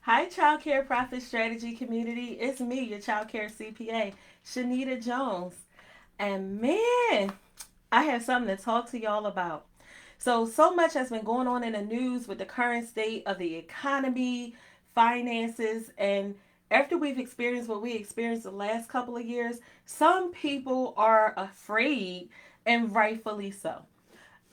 Hi, Childcare Profit Strategy community. It's me, your Childcare CPA, Shanita Jones. And man, I have something to talk to y'all about. So much has been going on in the news with the current state of the economy, finances, and after we've experienced what we experienced the last couple of years, some people are afraid, and rightfully so.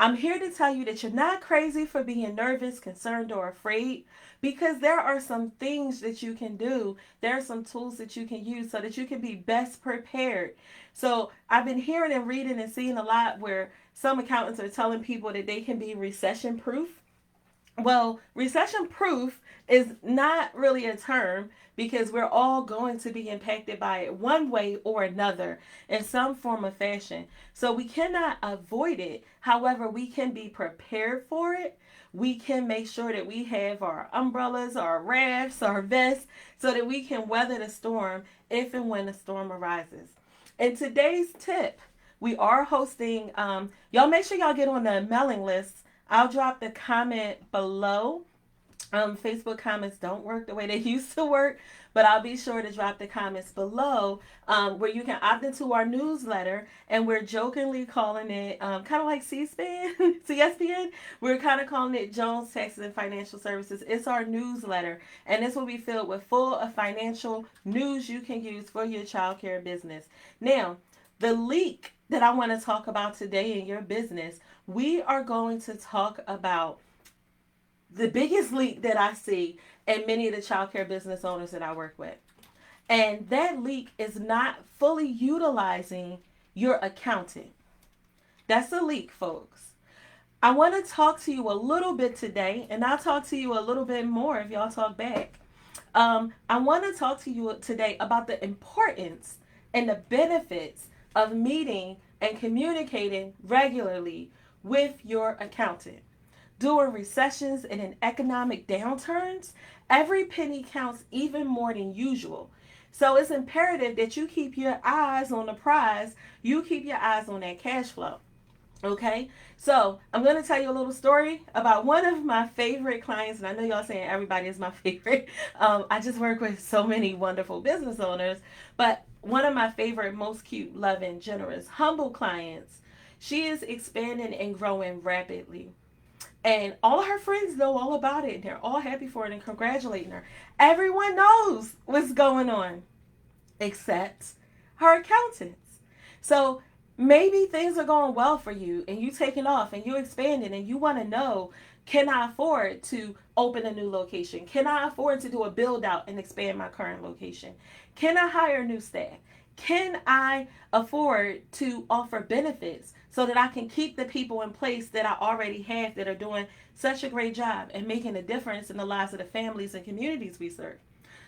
I'm here to tell you that you're not crazy for being nervous, concerned, or afraid because there are some things that you can do. There are some tools that you can use so that you can be best prepared. So, I've been hearing and reading and seeing a lot where some accountants are telling people that they can be recession proof. Well, recession proof is not really a term because we're all going to be impacted by it one way or another in some form of fashion. So we cannot avoid it. However, we can be prepared for it. We can make sure that we have our umbrellas, our rafts, our vests, so that we can weather the storm if and when the storm arises. In today's tip, we are hosting, y'all make sure y'all get on the mailing list. I'll drop the comment below. Facebook comments don't work the way they used to work, but I'll be sure to drop the comments below where you can opt into our newsletter. And we're jokingly calling it kind of like C-SPAN, CSPN. We're kind of calling it Jones Taxes and Financial Services. It's our newsletter, and this will be filled with full of financial news you can use for your childcare business. Now, the leak that I want to talk about today in your business, we are going to talk about the biggest leak that I see in many of the childcare business owners that I work with. And that leak is not fully utilizing your accounting. That's a leak, folks. I want to talk to you a little bit today, and I'll talk to you a little bit more if y'all talk back. I want to talk to you today about the importance and the benefits of meeting and communicating regularly with your accountant. During recessions and in economic downturns, every penny counts even more than usual. So it's imperative that you keep your eyes on the prize, you keep your eyes on that cash flow. Okay, so I'm going to tell you a little story about one of my favorite clients, and I know y'all saying everybody is my favorite. I just work with so many wonderful business owners, but one of my favorite, most cute, loving, generous, humble clients, she is expanding and growing rapidly. And all her friends know all about it, and they're all happy for it and congratulating her. Everyone knows what's going on except her accountants. So maybe things are going well for you and you taking off and you expanding and you want to know, can I afford to open a new location? Can I afford to do a build out and expand my current location? Can I hire new staff? Can I afford to offer benefits so that I can keep the people in place that I already have that are doing such a great job and making a difference in the lives of the families and communities we serve?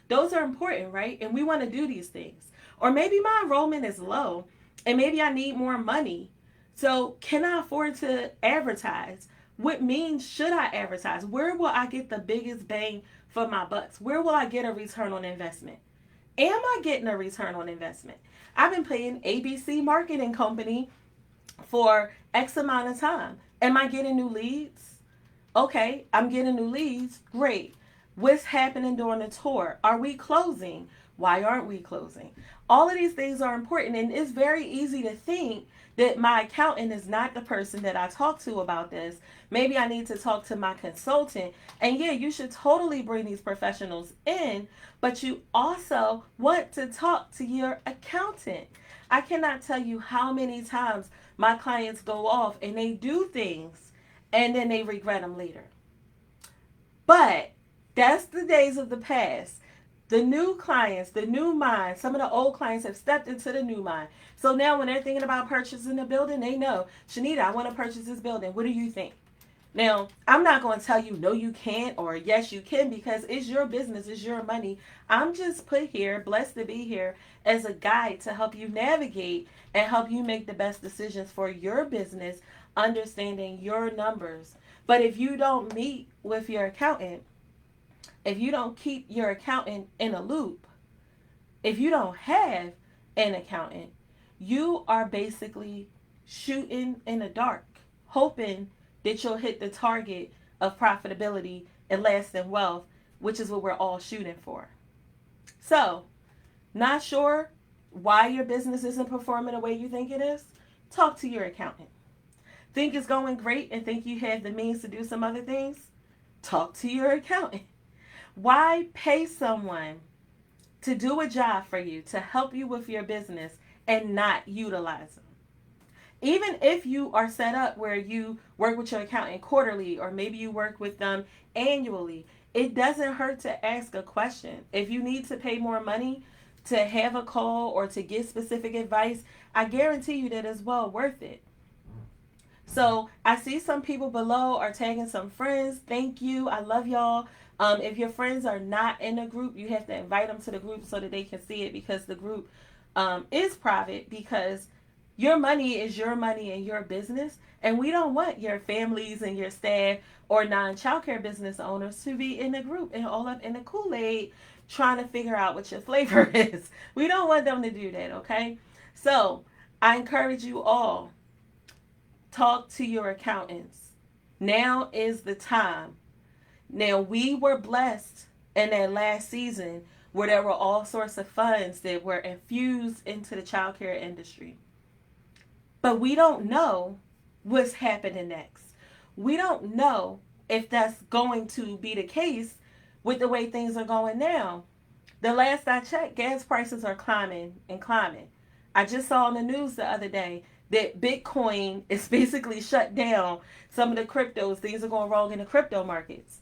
Those are important, right? And we want to do these things. Or maybe my enrollment is low and maybe I need more money. So, can I afford to advertise? What means should I advertise? Where will I get the biggest bang for my bucks? Where will I get a return on investment? Am I getting a return on investment? I've been paying ABC Marketing Company for X amount of time. Am I getting new leads? Okay, I'm getting new leads. Great. What's happening during the tour? Are we closing? Why aren't we closing? All of these things are important, and it's very easy to think that my accountant is not the person that I talk to about this. Maybe I need to talk to my consultant. And yeah, you should totally bring these professionals in, but you also want to talk to your accountant. I cannot tell you how many times my clients go off and they do things and then they regret them later. But that's the days of the past. The new clients, the new mind, some of the old clients have stepped into the new mind. So now when they're thinking about purchasing a building, they know, Shanita, I want to purchase this building. What do you think? Now, I'm not going to tell you no, you can't, or yes, you can, because it's your business, it's your money. I'm just put here, blessed to be here, as a guide to help you navigate and help you make the best decisions for your business, understanding your numbers. But if you don't meet with your accountant, if you don't keep your accountant in a loop, if you don't have an accountant, you are basically shooting in the dark, hoping that you'll hit the target of profitability and lasting wealth which is what we're all shooting for. So, not sure why your business isn't performing the way you think it is? Talk to your accountant. Think it's going great and think you have the means to do some other things? Talk to your accountant. Why pay someone to do a job for you to help you with your business and not utilize them? Even if you are set up where you work with your accountant quarterly or maybe you work with them annually, it doesn't hurt to ask a question. If you need to pay more money to have a call or to get specific advice, I guarantee you that it's well worth it. So I see some people below are tagging some friends. Thank you. I love y'all. If your friends are not in a group, you have to invite them to the group so that they can see it, because the group is private, because your money is your money and your business. And we don't want your families and your staff or non-childcare business owners to be in the group and all up in the Kool-Aid trying to figure out what your flavor is. We don't want them to do that, okay? So I encourage you all, talk to your accountants. Now is the time. Now, we were blessed in that last season where there were all sorts of funds that were infused into the childcare industry. But we don't know what's happening next. We don't know if that's going to be the case with the way things are going now. The last I checked, gas prices are climbing and climbing. I just saw on the news the other day that Bitcoin is basically shut down some of the cryptos. Things are going wrong in the crypto markets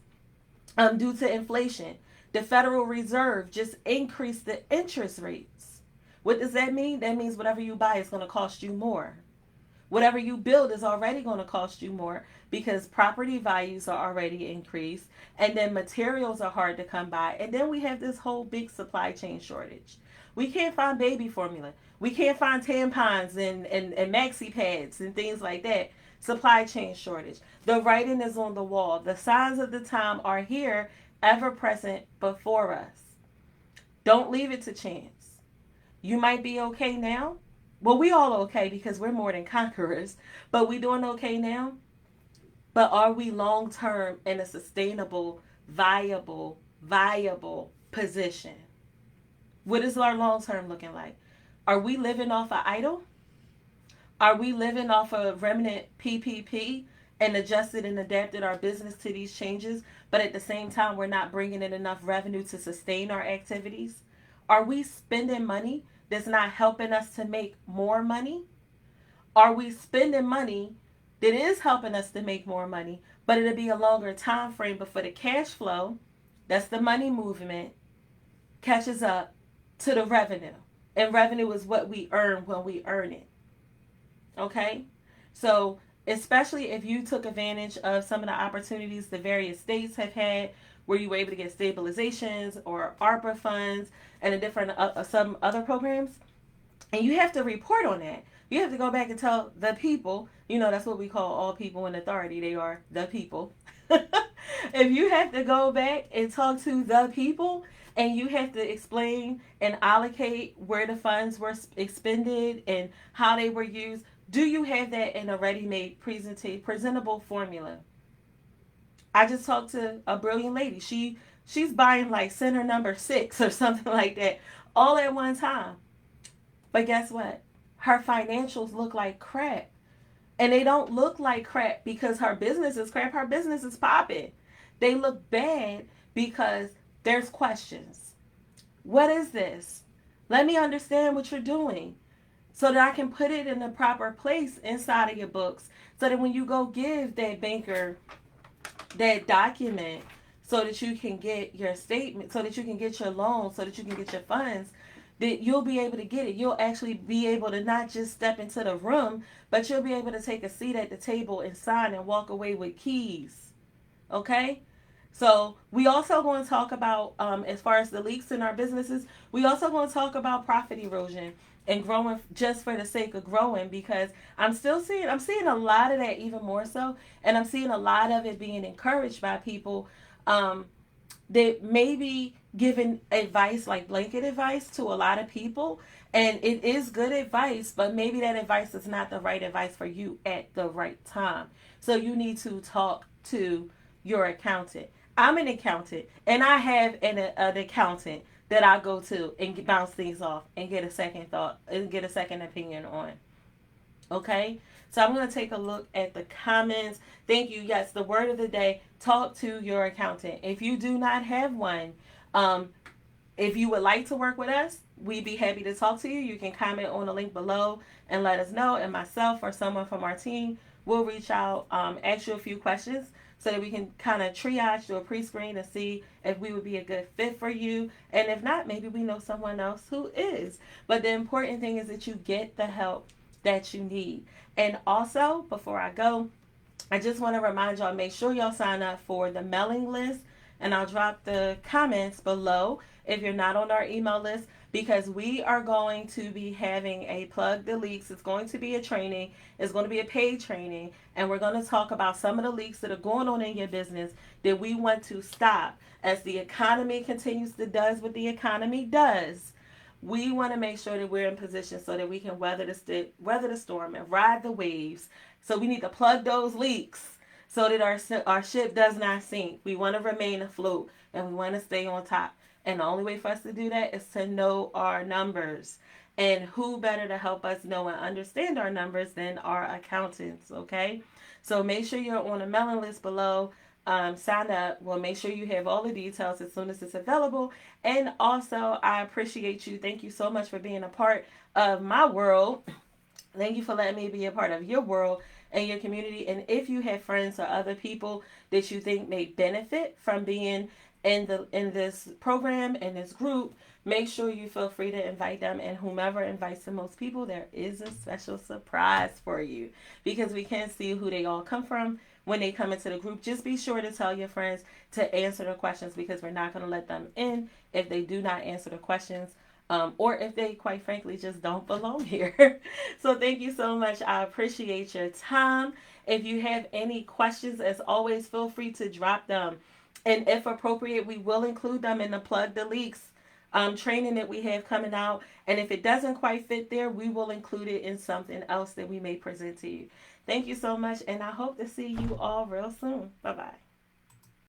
due to inflation. The Federal Reserve just increased the interest rates. What does that mean? That means whatever you buy is going to cost you more. Whatever you build is already going to cost you more because property values are already increased, and then materials are hard to come by. And then we have this whole big supply chain shortage. We can't find baby formula. We can't find tampons and maxi pads and things like that. Supply chain shortage. The writing is on the wall. The signs of the time are here, ever present before us. Don't leave it to chance. You might be okay now. Well, we all okay because we're more than conquerors, but we doing okay now. But are we long term in a sustainable, viable position? What is our long term looking like? Are we living off of idle? Are we living off of remnant PPP and adjusted and adapted our business to these changes, but at the same time we're not bringing in enough revenue to sustain our activities? Are we spending money that's not helping us to make more money? Are we spending money that is helping us to make more money, but it'll be a longer time frame before the cash flow, that's the money movement, catches up to the revenue? And revenue is what we earn when we earn it. Okay? So, especially if you took advantage of some of the opportunities the various states have had where you were able to get stabilizations or ARPA funds and a different some other programs, and you have to report on that. You have to go back and tell the people, that's what we call all people in authority. They are the people. If you have to go back and talk to the people and you have to explain and allocate where the funds were expended and how they were used, do you have that in a ready-made presentable formula? I just talked to a brilliant lady. She's buying like center number 6 or something like that all at one time. But guess what? Her financials look like crap. And they don't look like crap because her business is crap. Her business is popping. They look bad because there's questions. What is this? Let me understand what you're doing so that I can put it in the proper place inside of your books so that when you go give that banker that document so that you can get your statement, so that you can get your loan, so that you can get your funds, that you'll be able to get it. You'll actually be able to not just step into the room, but you'll be able to take a seat at the table and sign and walk away with keys. Okay? So we also going to talk about, as far as the leaks in our businesses, we also going to talk about profit erosion and growing just for the sake of growing, because I'm seeing a lot of that, even more so, and I'm seeing a lot of it being encouraged by people that may be giving advice, like blanket advice to a lot of people, and it is good advice, but maybe that advice is not the right advice for you at the right time. So you need to talk to your accountant. I'm an accountant, and I have an accountant that I go to and bounce things off and get a second thought and get a second opinion on. Okay, so I'm going to take a look at the comments. Thank you. Yes, the word of the day: talk to your accountant. If you do not have one, um, if you would like to work with us, we'd be happy to talk to you. You can comment on the link below and let us know, and myself or someone from our team will reach out, ask you a few questions so that we can kind of triage, do a pre-screen to see if we would be a good fit for you. And if not, maybe we know someone else who is. But the important thing is that you get the help that you need. And also, before I go, I just want to remind y'all, make sure y'all sign up for the mailing list, and I'll drop the comments below if you're not on our email list, because we are going to be having a plug the leaks. It's going to be a training. It's going to be a paid training, and we're going to talk about some of the leaks that are going on in your business that we want to stop as the economy continues to does what the economy does. We want to make sure that we're in position so that we can weather the storm and ride the waves. So we need to plug those leaks so that our ship does not sink. We want to remain afloat, and we want to stay on top. And the only way for us to do that is to know our numbers. And who better to help us know and understand our numbers than our accountants, okay? So make sure you're on the mailing list below. Sign up. We'll make sure you have all the details as soon as it's available. And also, I appreciate you. Thank you so much for being a part of my world. Thank you for letting me be a part of your world and your community. And if you have friends or other people that you think may benefit from being in this program, in this group, make sure you feel free to invite them. And whomever invites the most people, there is a special surprise for you, because we can't see who they all come from when they come into the group. Just be sure to tell your friends to answer the questions, because we're not going to let them in if they do not answer the questions, or if they, quite frankly, just don't belong here. So thank you so much. I appreciate your time. If you have any questions, as always, feel free to drop them. And if appropriate, we will include them in the Plug the Leaks training that we have coming out. And if it doesn't quite fit there, we will include it in something else that we may present to you. Thank you so much, and I hope to see you all real soon. Bye bye.